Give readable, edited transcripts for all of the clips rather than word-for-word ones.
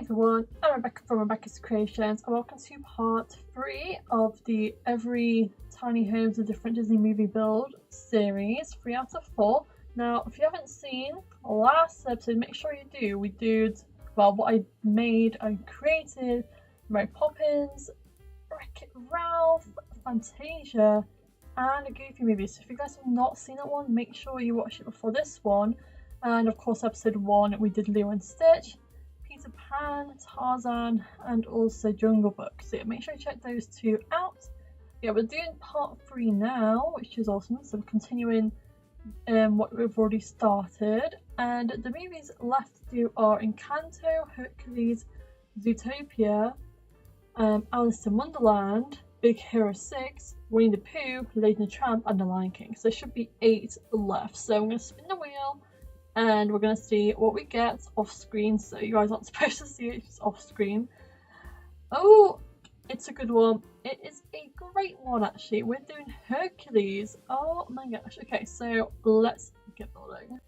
everyone, I'm Rebecca from Beccascreations and welcome to part 3 of the Every Tiny Homes a Different Disney Movie Build series, 3 out of 4. Now, if you haven't seen last episode, make sure you do. We did, well, what I created Mary Poppins, Wreck-It Ralph, Fantasia, and a Goofy movie. So if you guys have not seen that one, make sure you watch it before this one. And of course, episode 1, we did Lilo and Stitch, Peter Pan, Tarzan, and also Jungle Book. So yeah, make sure you check those 2 out. Yeah, we're doing part 3 now, which is awesome. So we're continuing what we've already started. And the movies left to do are Encanto, Hercules, Zootopia, Alice in Wonderland, Big Hero 6, Winnie the Pooh, Lady and the Tramp, and The Lion King. So there should be 8 left. So I'm going to spin the wheel and we're going to see what we get off screen. So you guys aren't supposed to see it, it's off screen. Oh, it's a good one. It is a great one actually. We're doing Hercules. Oh my gosh. Okay, so let's get building.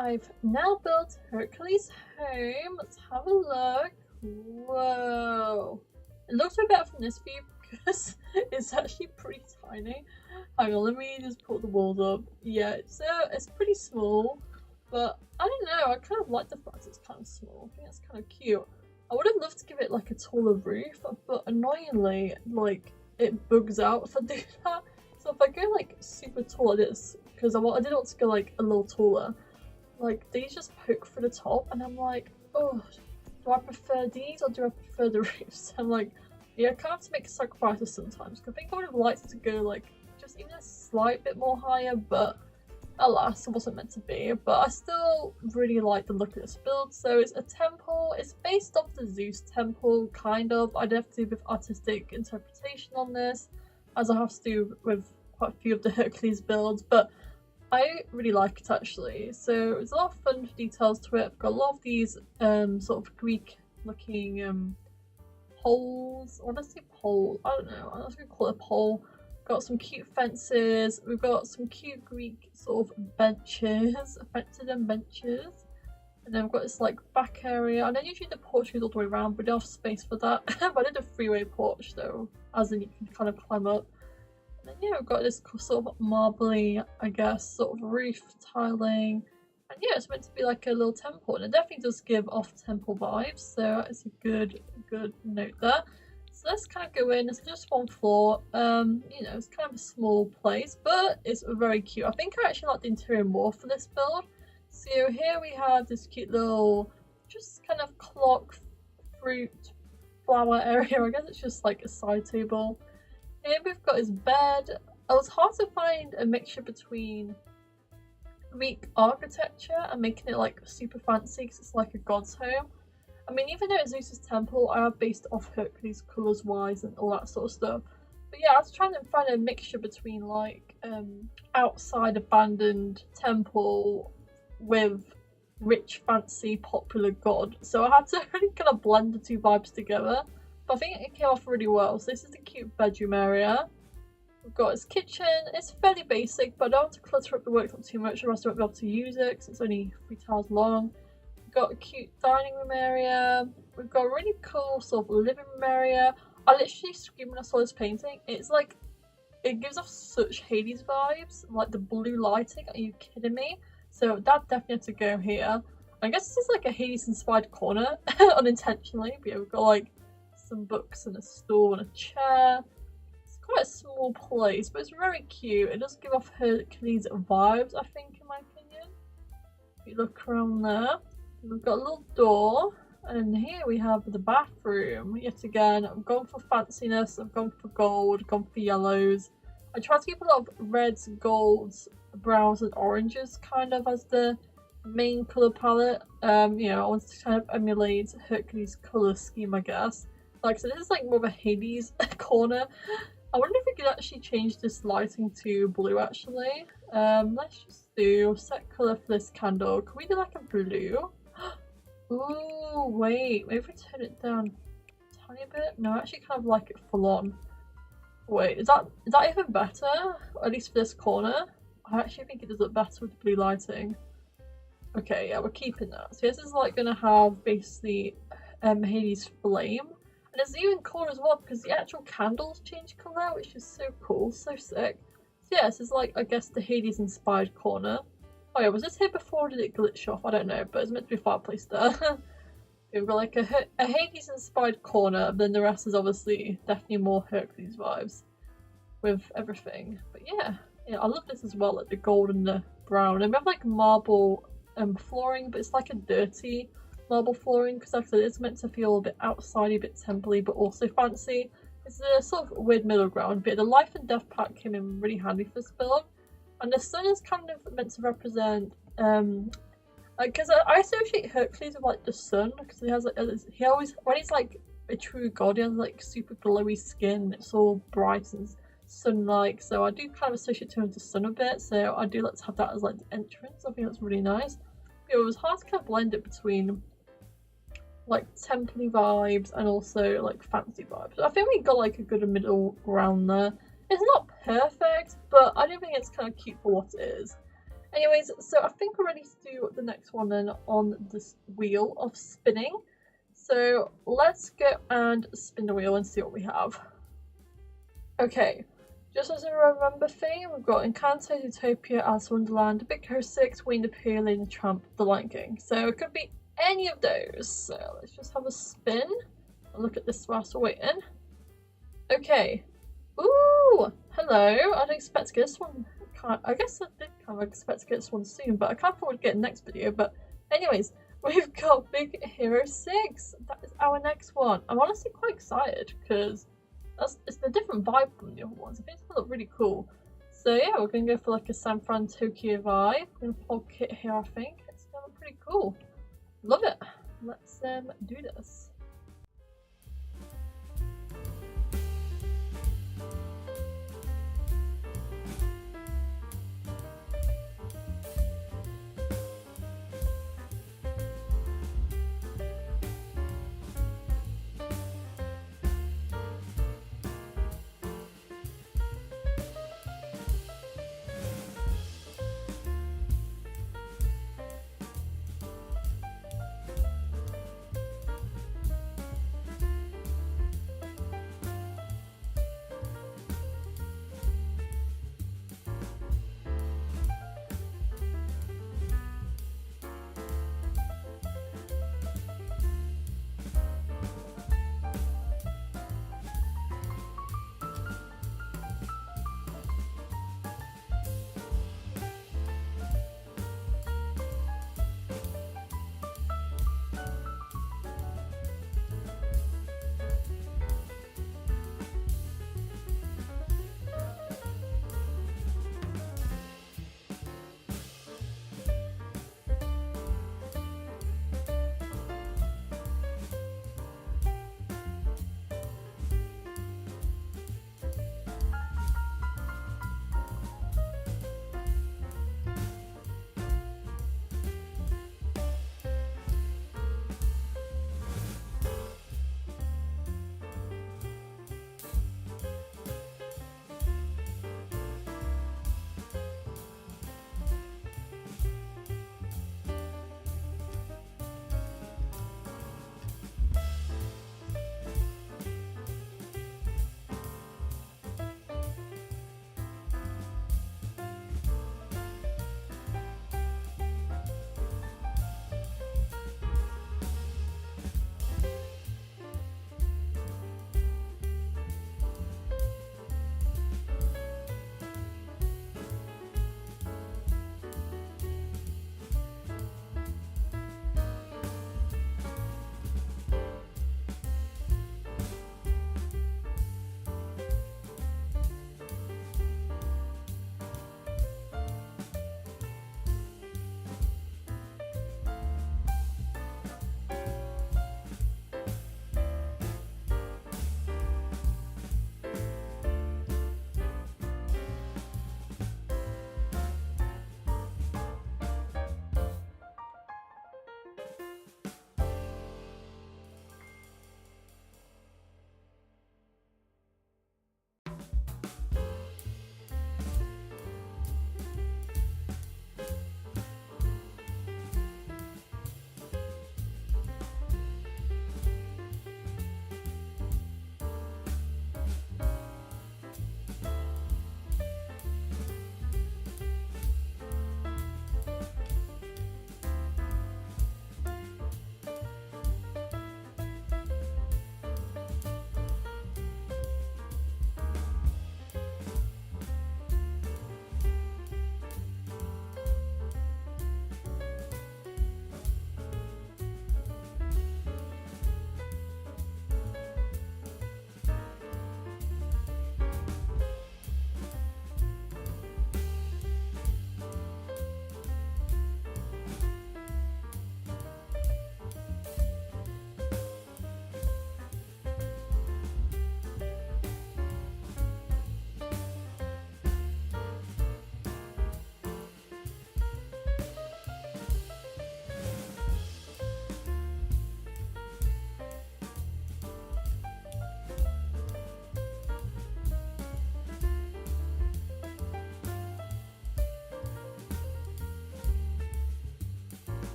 I've now built Hercules' home. Let's have a look. Whoa. It looks a bit better from this view because it's actually pretty tiny. Hang on, let me just put the walls up. Yeah, it's pretty small, but I don't know, I kind of like the fact it's kind of small. I think it's kind of cute. I would have loved to give it like a taller roof, but annoyingly, like, it bugs out if I do that. So if I go like super tall like this, because I did want to go like a little taller, like these just poke through the top, and I'm like, oh, do I prefer these or do I prefer the roofs? I'm like, yeah, I kind of have to make sacrifices sometimes, because I think I would have liked it to go like just even a slight bit more higher, but alas, it wasn't meant to be. But I still really like the look of this build. So it's a temple. It's based off the Zeus temple, kind of. I'd have to do with artistic interpretation on this, as I have to do with quite a few of the Hercules builds, but I really like it actually. So there's a lot of fun details to it. I've got a lot of these sort of Greek looking poles. I want to say pole. I don't know. I'm just gonna call it a pole. Got some cute fences. We've got some cute Greek sort of benches, fences and benches. And then we've got this like back area. And then usually the porch goes all the way around, but we don't have space for that. But I did a freeway porch though, as in you can kind of climb up. And then yeah, we've got this sort of marbly, I guess, sort of roof tiling. And yeah, it's meant to be like a little temple, and it definitely does give off temple vibes. So it's a good note there. So let's kind of go in. It's just one floor. You know, it's kind of a small place, but it's very cute. I think I actually like the interior more for this build. So here we have this cute little, just kind of clock, fruit, flower area. I guess it's just like a side table. Here we've got his bed. It was hard to find a mixture between Greek architecture and making it like super fancy because it's like a god's home. I mean, even though it's Zeus's temple, I have based off Hercules colours wise and all that sort of stuff. But yeah, I was trying to find a mixture between like outside abandoned temple with rich, fancy, popular god. So I had to really kind of blend the two vibes together. But I think it came off really well. So this is the cute bedroom area. We've got his kitchen. It's fairly basic, but I don't want to clutter up the worktop too much, or else I won't be able to use it because it's only 3 tiles long. We've got a cute dining room area. We've got a really cool sort of living room area. I literally screamed when I saw this painting. It's like, it gives off such Hades vibes, like the blue lighting. Are you kidding me? So that definitely had to go here. I guess this is like a Hades inspired corner, unintentionally. But yeah, we've got like some books and a stool and a chair. It's quite a small place, but it's very cute. It does give off Hercules vibes, I think, in my opinion. If you look around there, we've got a little door, and here we have the bathroom. Yet again, I've gone for fanciness, I've gone for gold, I've gone for yellows. I try to keep a lot of reds, golds, browns and oranges kind of as the main colour palette. You know, I wanted to kind of emulate Hercules colour scheme, I guess. Like, so this is like more of a Hades corner. I wonder if we could actually change this lighting to blue actually. Let's just do set colour for this candle. Can we do like a blue? Ooh, wait, maybe if we turn it down a tiny bit? No, I actually kind of like it full on. Wait, is that even better? At least for this corner? I actually think it does look better with the blue lighting. Okay, yeah, we're keeping that. So this is like gonna have basically Hades flame. And it's even cool as well because the actual candles change colour, which is so cool, so sick. So yeah, this is like, I guess, the Hades inspired corner. Oh yeah, was this here before or did it glitch off? I don't know, but it's meant to be a fireplace there. We've got like a Hades inspired corner, but then the rest is obviously definitely more Hercules vibes with everything. But yeah, I love this as well, like the gold and the brown. And we have like marble flooring, but it's like a dirty marble flooring because like I said, it's meant to feel a bit outside, a bit temple-y, but also fancy. It's a sort of weird middle ground, but the life and death pack came in really handy for this build. And the sun is kind of meant to represent, because I associate Hercules with like the sun, because he always, when he's like a true god, he has like super glowy skin, it's all bright and sun-like, so I do kind of associate him with the sun a bit, so I do like to have that as like the entrance. I think that's really nice. But it was hard to kind of blend it between like temple-y vibes and also like fancy vibes. I think we got like a good middle ground there. It's not perfect, but I do think it's kind of cute for what it is. Anyways, so I think we're ready to do the next one then on this wheel of spinning. So let's go and spin the wheel and see what we have. Okay, just as a remember thing, we've got Encanto, Utopia, Alice in Wonderland, Big Hero 6, Winnie the Pooh, Lady and the Tramp, The Lion King. So it could be any of those. So let's just have a spin and look at this whilst we're waiting. Okay. Ooh, hello. I didn't expect to get this one. I guess I did kind of expect to get this one soon, but I can't afford to get the next video. But anyways, we've got Big Hero 6. That is our next one. I'm honestly quite excited because it's a different vibe from the other ones. I think it's gonna look really cool. So yeah, we're gonna go for like a San Fran Tokyo vibe. We're gonna pull Kit here, I think. It's gonna look pretty cool. Love it. Let's do this.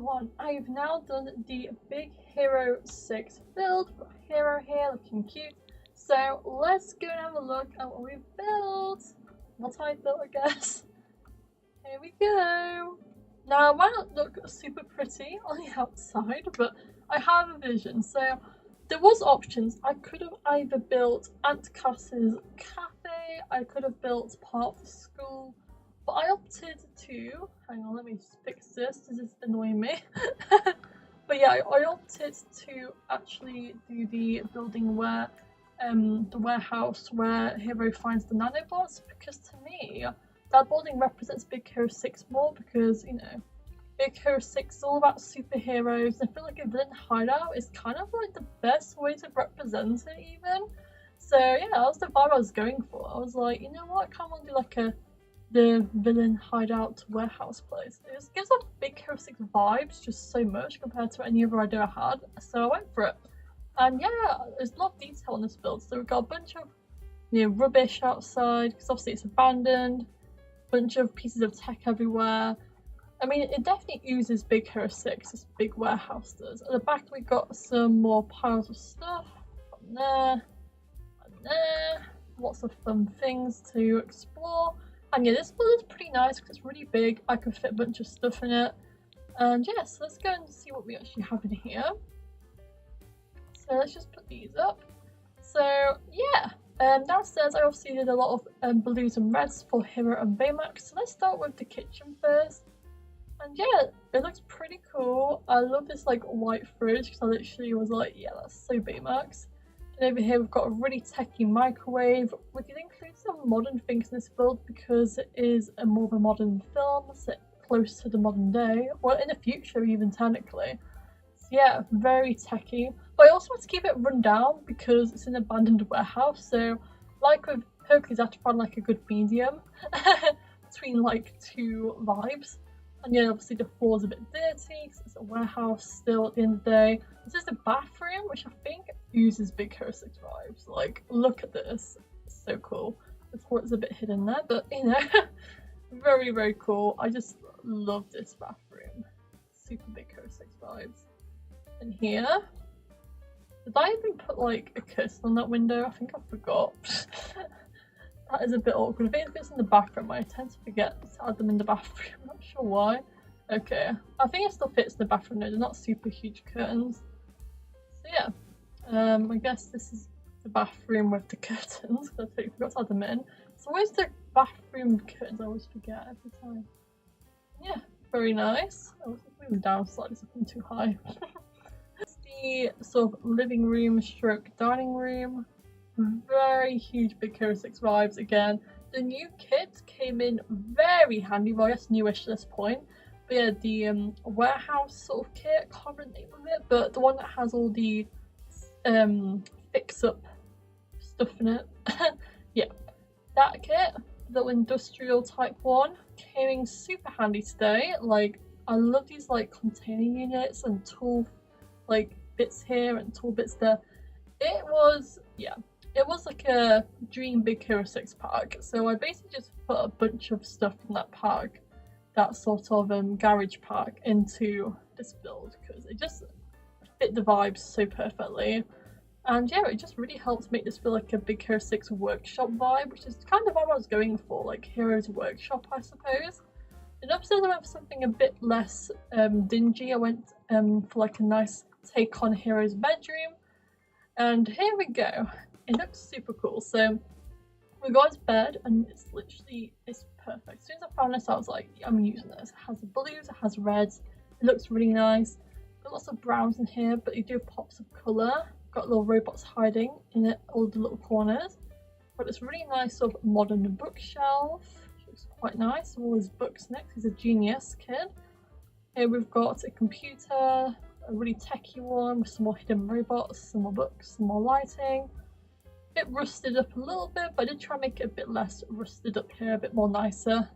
everyone, I've now done the Big Hero 6 build. Got Hero here looking cute. So let's go and have a look at what we've built. What I built, I guess. Here we go. Now, it might not look super pretty on the outside, but I have a vision. So there was options. I could have either built Aunt Cass's cafe, I could have built part of the school, but I opted to, hang on, let me fix this is annoying me. But yeah, I opted to actually do the building where, the warehouse where Hero finds the nanobots, because to me, that building represents Big Hero 6 more, because, you know, Big Hero 6 is all about superheroes. I feel like a villain hideout is kind of like the best way to represent it even. So yeah, that was the vibe I was going for. I was like, you know what, I kind of want to do like the villain hideout warehouse place. It just gives off Big Hero 6 vibes just so much compared to any other idea I had. So I went for it. And yeah, there's a lot of detail on this build. So we've got a bunch of, you know, rubbish outside, because obviously it's abandoned. Bunch of pieces of tech everywhere. I mean, it definitely oozes Big Hero 6, this big warehouse does. At the back we got some more piles of stuff. From there, and there. Lots of fun things to explore. And yeah, this build is pretty nice because it's really big. I can fit a bunch of stuff in it. And yeah, so let's go and see what we actually have in here. So let's just put these up. So yeah. Downstairs I obviously did a lot of blues and reds for Hero and Baymax, so let's start with the kitchen first. And yeah, it looks pretty cool. I love this like white fridge because I literally was like, yeah, that's so Baymax. And over here we've got a really techy microwave. We can include some modern things in this build because it is a more of a modern film, set close to the modern day, or in the future even technically. So yeah, very techy. But I also want to keep it run down because it's an abandoned warehouse, so like with Hercules I have to find like a good medium between like two vibes. And yeah, obviously the floor's a bit dirty because it's a warehouse still at the end of the day. This is the bathroom, which I think uses Big Hero 6 vibes. Like, look at this, it's so cool. The toilet's a bit hidden there, but you know, very, very cool. I just love this bathroom. Super Big Hero 6 vibes. And here, did I even put like a curtain on that window? I think I forgot. That is a bit awkward. I think if it's in the bathroom, I tend to forget to add them in the bathroom. I'm not sure why. Okay, I think it still fits in the bathroom though. They're not super huge curtains. So yeah, I guess this is the bathroom with the curtains. I totally forgot to add them in. So where's the bathroom curtains? I always forget every time. Yeah, very nice. I was moving down slightly so I'm too high. The sort of living room stroke dining room. Very huge Big Hero 6 vibes again. The new kit came in very handy, well I guess newish to this point. But yeah, the warehouse sort of kit, I can't remember the name of it, but the one that has all the fix up stuff in it. Yeah, that kit, the industrial type one, came in super handy today. Like, I love these like container units and tool like bits here and tool bits there. It was, yeah, it was like a dream Big Hero 6 pack. So I basically just put a bunch of stuff from that pack, that sort of garage pack, into this build because it just fit the vibes so perfectly. And yeah, it just really helps make this feel like a Big Hero 6 workshop vibe, which is kind of what I was going for, like Hero's Workshop, I suppose. And upstairs I went for something a bit less dingy. I went for like a nice take on Hero's bedroom. And here we go. It looks super cool. So we got his bed and it's literally, it's perfect. As soon as I found this, I was like, I'm using this. It has blues, it has reds. It looks really nice. Got lots of browns in here, but you do have pops of colour. Got little robots hiding in it, all the little corners. Got this really nice sort of modern bookshelf, which looks quite nice. All his books next. He's a genius kid. Here we've got a computer, a really techy one with some more hidden robots, some more books, some more lighting. A bit rusted up a little bit, but I did try and make it a bit less rusted up here, a bit more nicer. And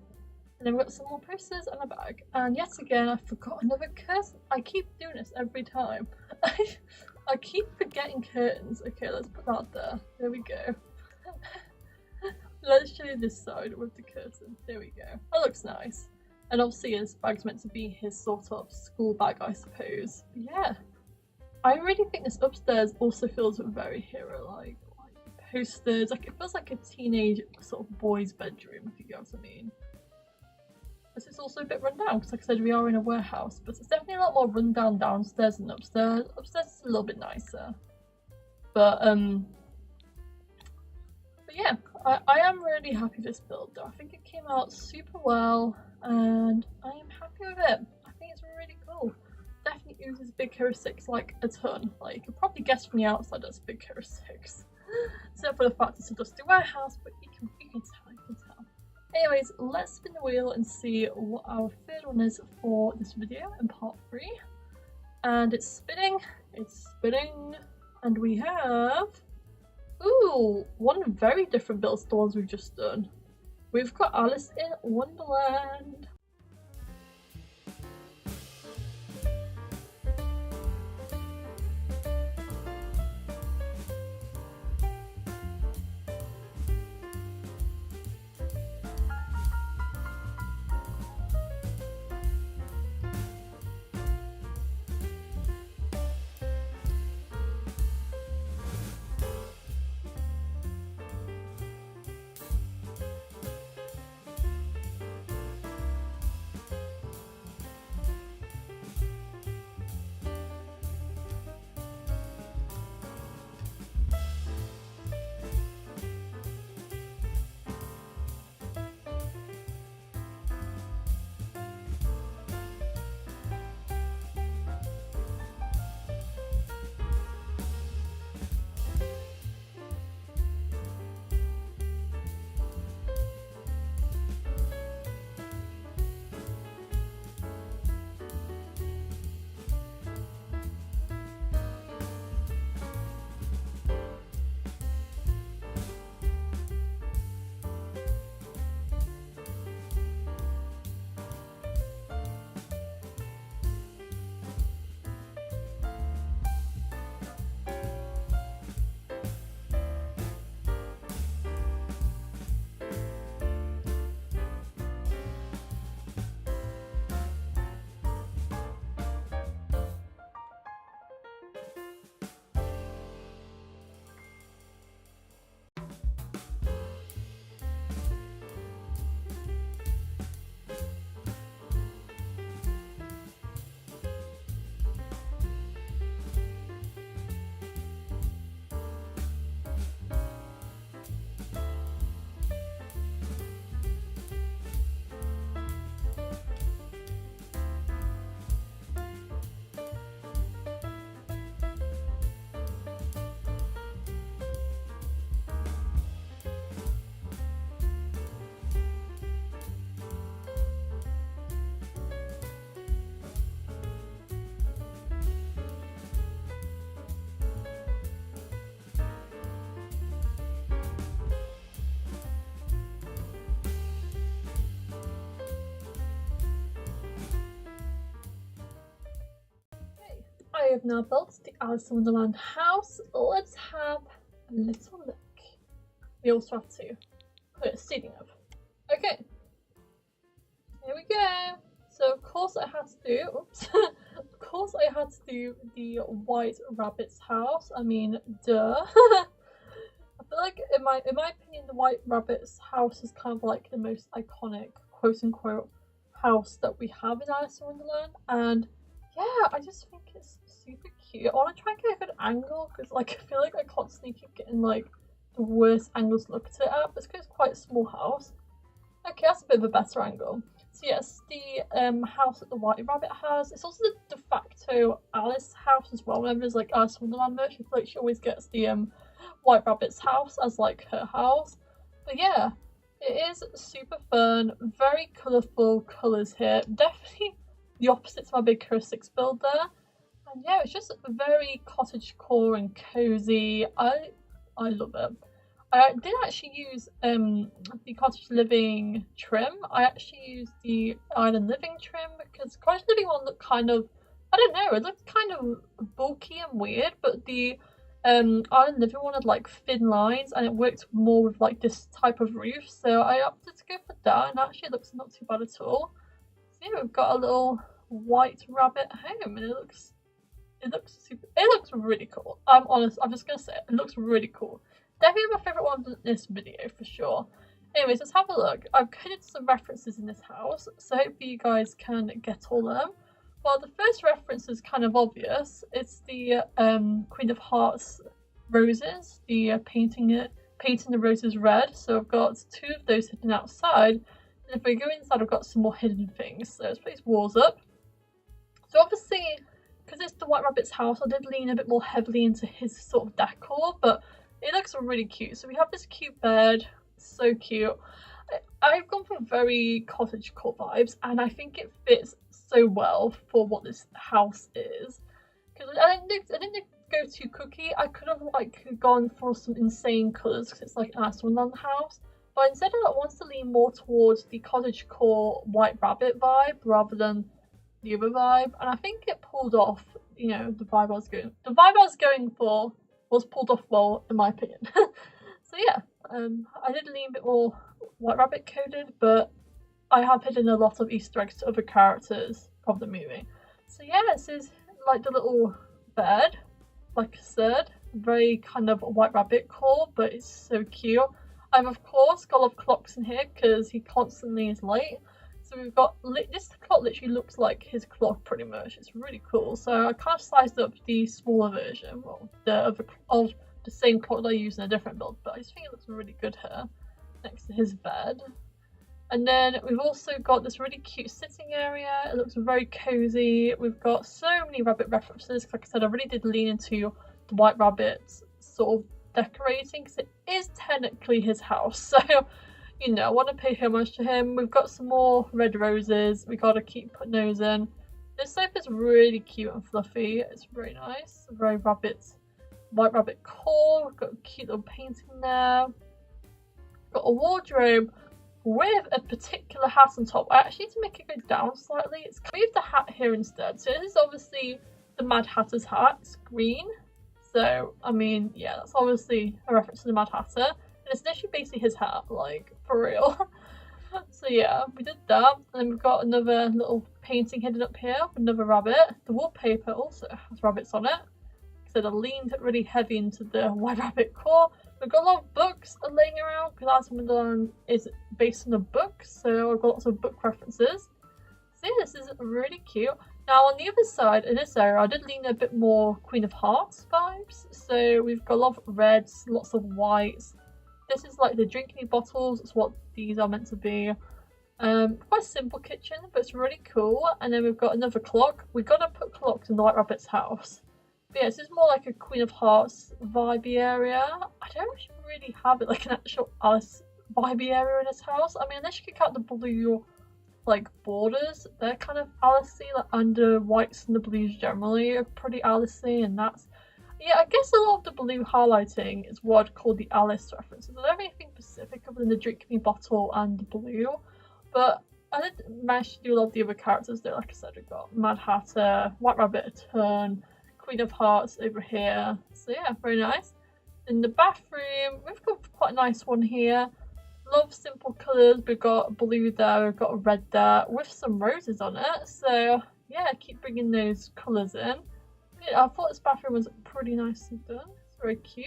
then we've got some more posters and a bag. And yet again, I forgot another curtain. I keep doing this every time. I keep forgetting curtains. Okay, let's put that there. There we go. Let's show you this side with the curtain. There we go. That looks nice. And obviously his bag's meant to be his sort of school bag, I suppose. But yeah, I really think this upstairs also feels very hero-like. Like posters, like it feels like a teenage sort of boy's bedroom, if you get what I mean. This is also a bit run down because, like I said, we are in a warehouse, but it's definitely a lot more run down downstairs than upstairs. Upstairs is a little bit nicer, but yeah, I am really happy with this build though. I think it came out super well, and I am happy with it. I think it's really cool. Definitely uses Big Hero 6 like a ton. Like you could probably guess from the outside that's Big Hero 6, except for the fact it's a dusty warehouse, but you can tell, you can tell. Anyways, let's spin the wheel and see what our third one is for this video in part 3. And it's spinning, and we have, ooh, one very different build to the ones we've just done. We've got Alice in Wonderland. I have now built the Alice in Wonderland house. Let's have a little look. We also have to put a seating up. Okay, here we go. So of course I had to do, oops, of course I had to do the White Rabbit's house. I mean, duh. I feel like in my opinion, the White Rabbit's house is kind of like the most iconic, quote unquote, house that we have in Alice in Wonderland, and yeah, I just think it's super cute. I want to try and get a good angle because, like, I feel like I constantly keep getting like the worst angles to look at it at. But it's because it's quite a small house. Okay, that's a bit of a better angle. So yes, the house that the White Rabbit has. It's also the de facto Alice house as well. Whenever there's like Alice in Wonderland merch, I feel like she always gets the White Rabbit's house as like her house. But yeah, it is super fun. Very colourful colours here. Definitely the opposite to my Big Hero 6 build there. And yeah, it's just very cottagecore and cozy. I love it. I did actually use the cottage living trim. I actually used the island living trim because cottage living one looked kind of, I don't know, it looked kind of bulky and weird, but the island living one had like thin lines and it worked more with like this type of roof, so I opted to go for that, and actually it looks not too bad at all. yeah, we've got a little white rabbit home, and it looks really cool. I'm honest, I'm just gonna say it looks really cool. Definitely my favourite one in this video for sure. Anyways, let's have a look. I've coded some references in this house, so hopefully you guys can get all of them. Well, the first reference is kind of obvious. It's the Queen of Hearts roses, the painting the roses red. So I've got 2 of those hidden outside. And if we go inside, I've got some more hidden things. So let's put these walls up. So obviously, because it's the White Rabbit's house, I did lean a bit more heavily into his sort of decor, but it looks really cute. So we have this cute bed, so cute. I've gone for very cottagecore vibes, and I think it fits so well for what this house is. Because I didn't go too cookie. I could have like gone for some insane colours because it's like an Alice in Wonderland house. But instead I wanted to lean more towards the cottagecore White Rabbit vibe rather than the other vibe, and I think it pulled off, you know, the vibe I was going for was pulled off well, in my opinion. So yeah, I did lean a bit more White Rabbit coded, but I have hidden a lot of Easter eggs to other characters of the movie. So yeah, this is like the little bed, like I said, very kind of White Rabbit core, but it's so cute. I've of course got a lot of clocks in here because he constantly is late. So we've got, this clock literally looks like his clock pretty much. It's really cool. So I kind of sized up the smaller version, well, of the same clock that I use in a different build, but I just think it looks really good here next to his bed. And then we've also got this really cute sitting area. It looks very cozy. We've got so many rabbit references. Like I said, I really did lean into the White Rabbit's sort of decorating because it is technically his house. So you know, I want to pay homage to him. We've got some more red roses. We gotta keep putting those in. This sofa is really cute and fluffy. It's very nice. Very White Rabbit core. We've got a cute little painting there. Got a wardrobe with a particular hat on top. I actually need to make it go down slightly. It's move the hat here instead. So this is obviously the Mad Hatter's hat. It's green. So I mean, yeah, that's obviously a reference to the Mad Hatter. And it's literally basically his hat, like, for real. So yeah, we did that. And then we've got another little painting hidden up here with another rabbit. The wallpaper also has rabbits on it. So I leaned really heavy into the White Rabbit core. We've got a lot of books laying around because Alice in Wonderland is based on a book. So I've got lots of book references. So yeah, this is really cute. Now on the other side, in this area, I did lean a bit more Queen of Hearts vibes. So we've got a lot of reds, lots of whites. This is like the drinking bottles, it's what these are meant to be. Quite a simple kitchen, but it's really cool. And then we've got another clock. We've got to put clocks in the White Rabbit's house. But yeah, this is more like a Queen of Hearts vibey area. I don't really have it like an actual Alice vibey area in this house. I mean, unless you kick out the blue like borders, they're kind of Alice-y, like under whites and the blues generally are pretty Alice-y, and that's, yeah, I guess a lot of the blue highlighting is what I'd call the Alice references. I don't have anything specific other than the Drink Me bottle and the blue, but I did manage to do a lot of the other characters though. Like I said, we've got Mad Hatter, White Rabbit a turn, Queen of Hearts over here. So yeah, very nice. In the bathroom, we've got quite a nice one here. Love simple colours. We've got blue there, we've got a red there with some roses on it. So yeah, keep bringing those colours in. I thought this bathroom was pretty nicely done. It's very cute.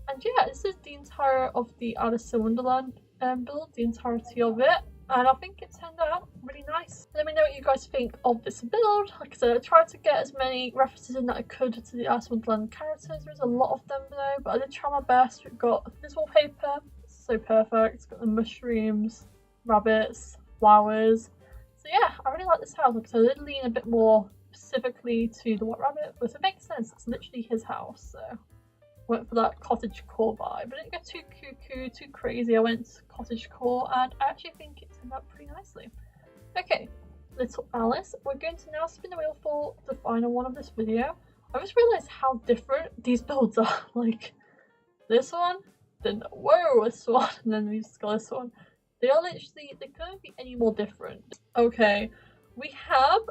And yeah, this is the entire of the Alice in Wonderland build, the entirety of it. And I think it turned out really nice. Let me know what you guys think of this build. Like I said, I tried to get as many references in that I could to the Alice in Wonderland characters. There's a lot of them though, but I did try my best. We've got this wallpaper, so perfect. It's got the mushrooms, rabbits, flowers. So yeah, I really like this house. Like I said, I did lean a bit more specifically to the White Rabbit, but it makes sense. It's literally his house, so went for that cottage core vibe. I didn't go too cuckoo, too crazy. I went cottage core, and I actually think it turned out pretty nicely. Okay, little Alice. We're going to now spin the wheel for the final one of this video. I just realised how different these builds are. Like this one, then whoa, this one, and then we just got this one. They are literally, they couldn't be any more different. Okay, we have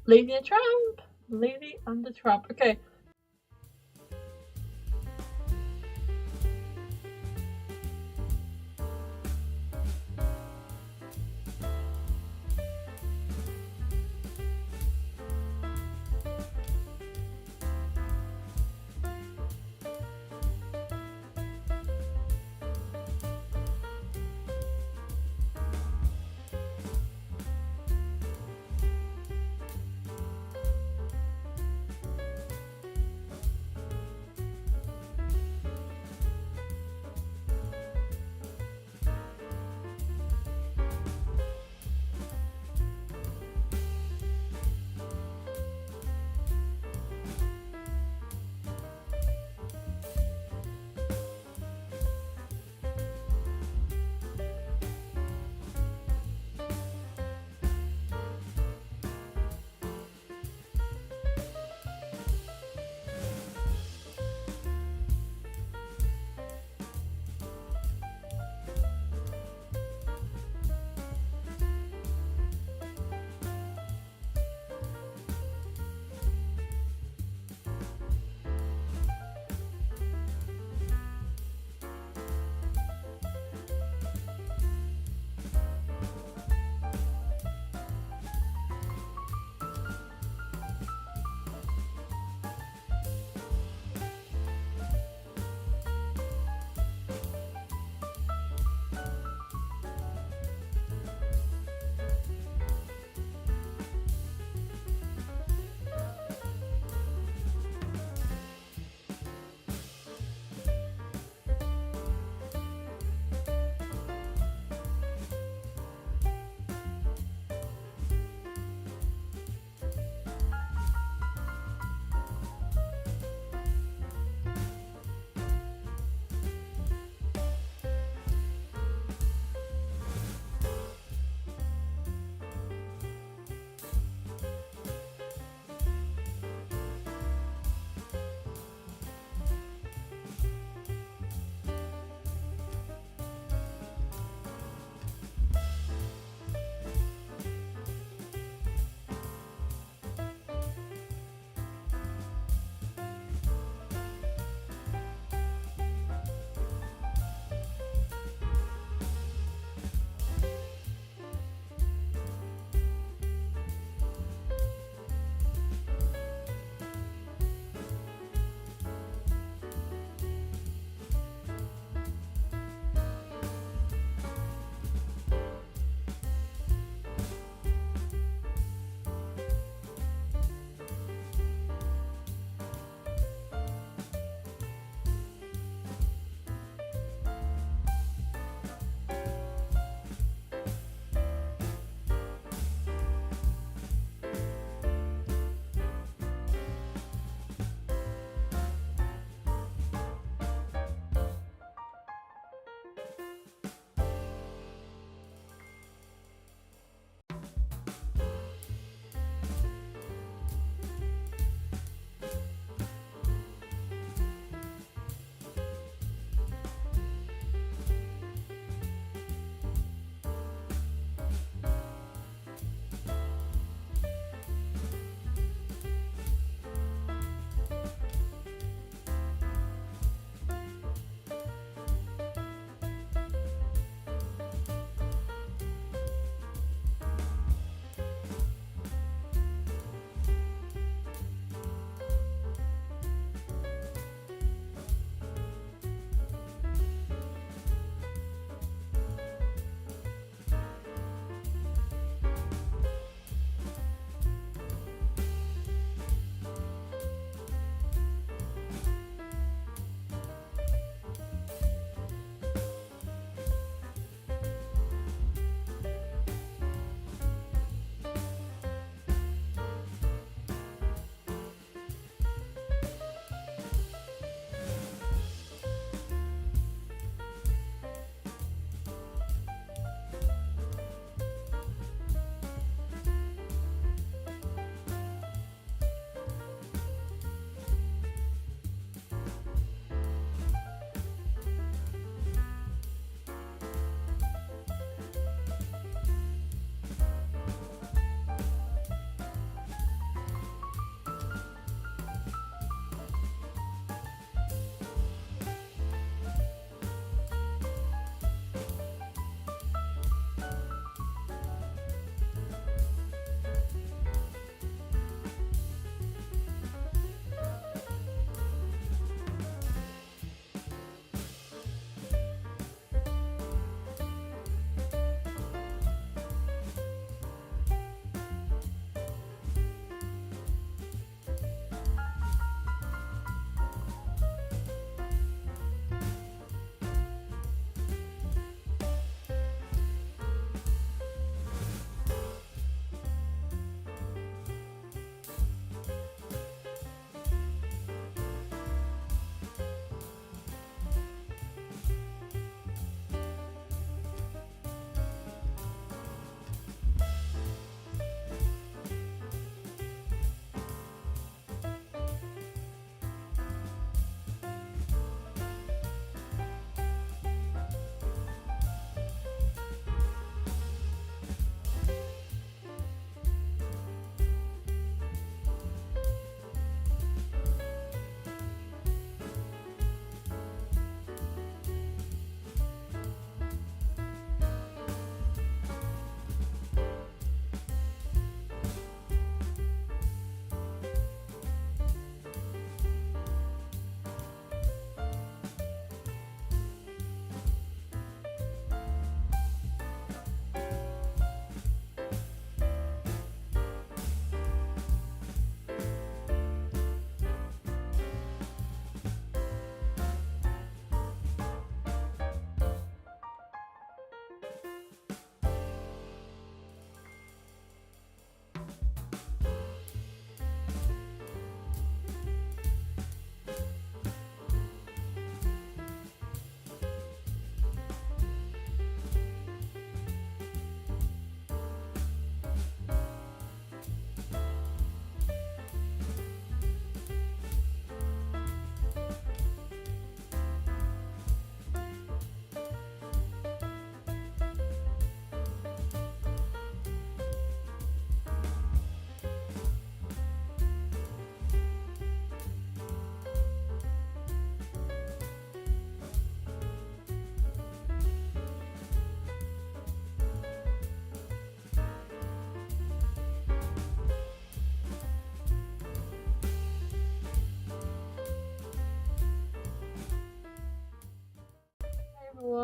Lady and Tramp. Lady and the Tramp. Okay.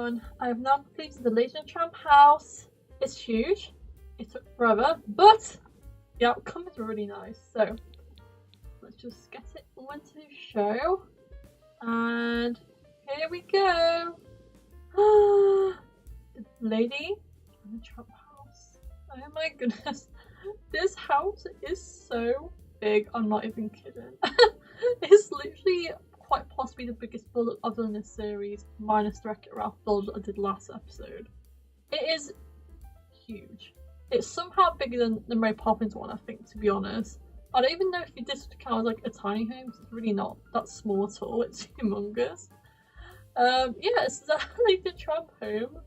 everyone. I have now completed the Lady and Tramp house. It's huge. It took forever, but the outcome is really nice. So let's just get it all into show. And here we go. The Lady and the Tramp house. Oh my goodness. This house is so big. I'm not even kidding. It's literally quite possibly the biggest build I've done in this series, minus the Wreck-It Ralph build I did last episode. It is huge. It's somehow bigger than the Mary Poppins one, I think, to be honest. I don't even know if you this count as like a tiny home, because it's really not that small at all. It's humongous. Yeah, it's the Lady Tramp home.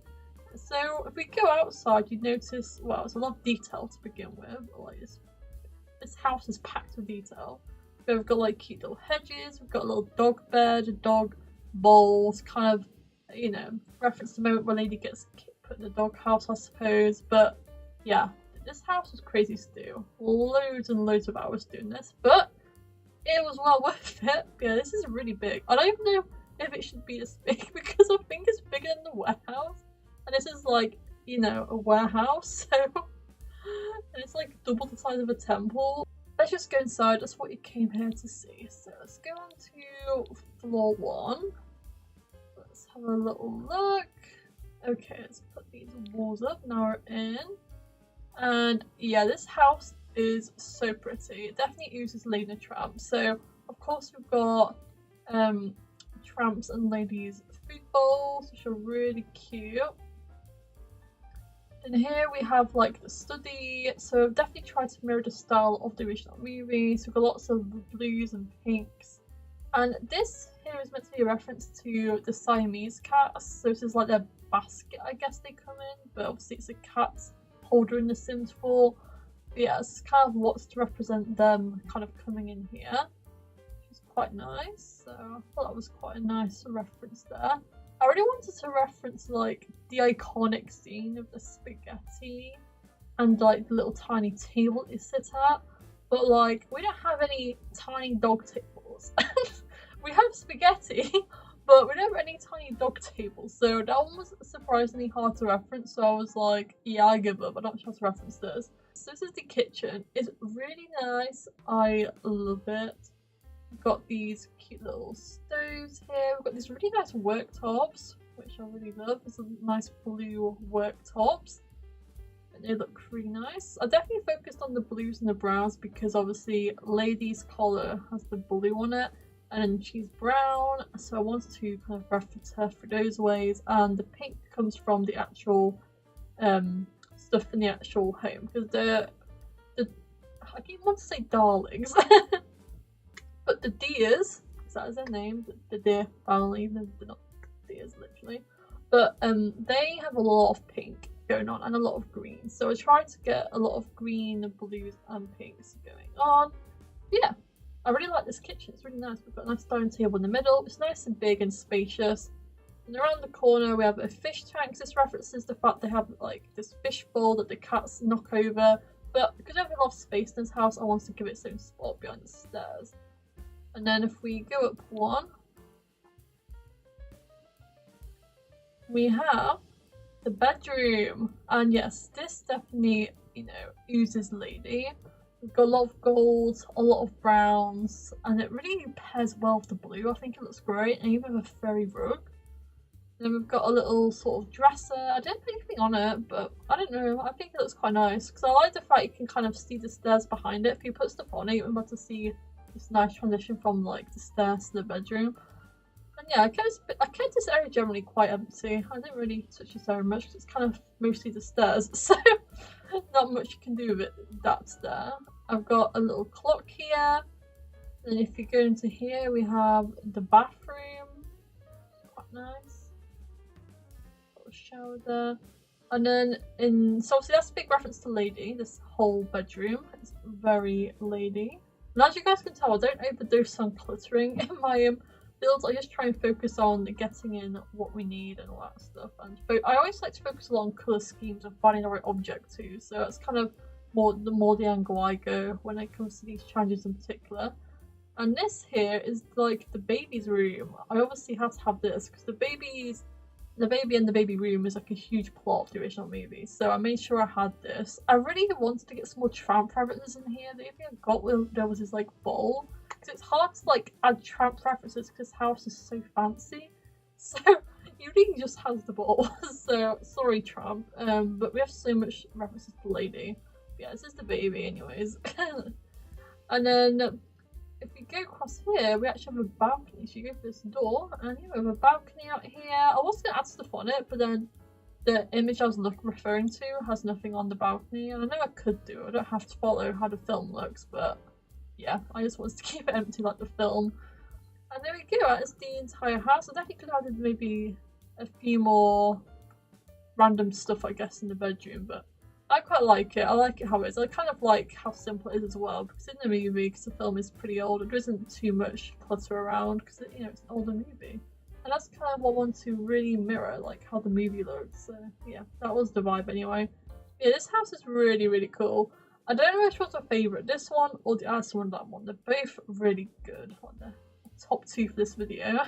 So if we go outside, you'd notice, well, it's a lot of detail to begin with. Like this house is packed with detail. We've got like cute little hedges, we've got a little dog bed, dog bowls, kind of, you know, reference the moment where Lady gets put in the dog house, I suppose. But yeah, this house was crazy to do. Loads and loads of hours doing this, but it was well worth it. Yeah, this is really big. I don't even know if it should be this big because I think it's bigger than the warehouse. And this is like, you know, a warehouse, so and it's like double the size of a temple. Let's just go inside, that's what you came here to see. So let's go on to floor 1. Let's have a little look. Okay, let's put these walls up, now we're in. And yeah, this house is so pretty. It definitely uses Lady and Tramp. So of course we've got Tramps and Ladies food bowls, which are really cute. And here we have like the study, so I've definitely tried to mirror the style of the original movie. So we've got lots of blues and pinks. And this here is meant to be a reference to the Siamese cats. So this is like their basket, I guess they come in, but obviously it's a cat holder in The Sims 4. But yeah, it's kind of what's to represent them kind of coming in here, which is quite nice. So I thought that was quite a nice reference there. I really wanted to reference like the iconic scene of the spaghetti and like the little tiny table they sit at, but like we don't have any tiny dog tables. We have spaghetti, but we don't have any tiny dog tables, so that one was surprisingly hard to reference. So I was like, yeah, I give up, I'm not sure how to reference this. So this is the kitchen. It's really nice, I love it. We've got these cute little stoves here. We've got these really nice worktops, which I really love. There's some nice blue worktops, and they look really nice. I definitely focused on the blues and the browns because obviously Lady's collar has the blue on it, and then she's brown, so I wanted to kind of reference her for those ways. And the pink comes from the actual stuff in the actual home, because I keep wanting to say darlings. But the deers, that is their name, the deer family, they're not deers literally, but they have a lot of pink going on and a lot of green. So I tried to get a lot of green, blues and pinks going on. But yeah, I really like this kitchen, it's really nice. We've got a nice dining table in the middle, it's nice and big and spacious. And around the corner we have a fish tank. This references the fact they have like this fish bowl that the cats knock over. But because I have a lot of space in this house, I wanted to give it its own spot behind the stairs. And then if we go up one, we have the bedroom. And yes, this definitely, you know, uses Lady. We've got a lot of gold, a lot of browns, and it really pairs well with the blue. I think it looks great, and even with a fairy rug. Then we've got a little sort of dresser. I didn't put anything on it, but I don't know, I think it looks quite nice, because I like the fact you can kind of see the stairs behind it. If you put stuff on it, you're about to see this nice transition from like the stairs to the bedroom. And yeah, I kept this area generally quite empty. I didn't really touch this area much because it's kind of mostly the stairs, so not much you can do with it. That's there. I've got a little clock here, and if you go into here, we have the bathroom. Quite nice. Little shower there. And then so obviously that's a big reference to Lady. This whole bedroom is very Lady. And as you guys can tell, I don't overdose on cluttering in my builds. I just try and focus on getting in what we need and all that stuff. And I always like to focus on colour schemes and finding the right object too. So that's kind of more the angle I go when it comes to these challenges in particular. And this here is like the baby's room. I obviously had to have this because the babies the baby and the baby room is like a huge plot of the original movie, so I made sure I had this. I really wanted to get some more tramp references in here. The only thing I got there was this like bowl, because it's hard to like add tramp references because this house is so fancy. So he really just has the bowl. So sorry, tramp. But we have so much references to the lady. Yeah, this is the baby, anyways. And then if we go across here, we actually have a balcony. So you go through this door, and yeah, we have a balcony out here. I was going to add stuff on it, but then the image I was referring to has nothing on the balcony. And I know I could do it. I don't have to follow how the film looks, but yeah, I just wanted to keep it empty like the film. And there we go, that's the entire house. I definitely could have added maybe a few more random stuff, I guess, in the bedroom, but I quite like it. I like it how it is. I kind of like how simple it is as well, because in the movie, because the film is pretty old, there isn't too much clutter around, because it's an older movie. And that's kind of what I want to really mirror, like how the movie looks. So yeah, that was the vibe anyway. Yeah, this house is really, really cool. I don't know which one's my favourite, this one or the other one, that one. They're both really good. Like the top two for this video.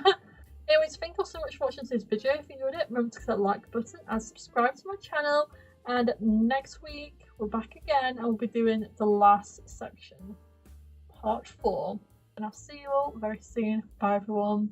Anyways, thank you all so much for watching this video. If you enjoyed it, remember to click that like button and subscribe to my channel. And next week, we're back again and we'll be doing the last section, part 4. And I'll see you all very soon. Bye everyone.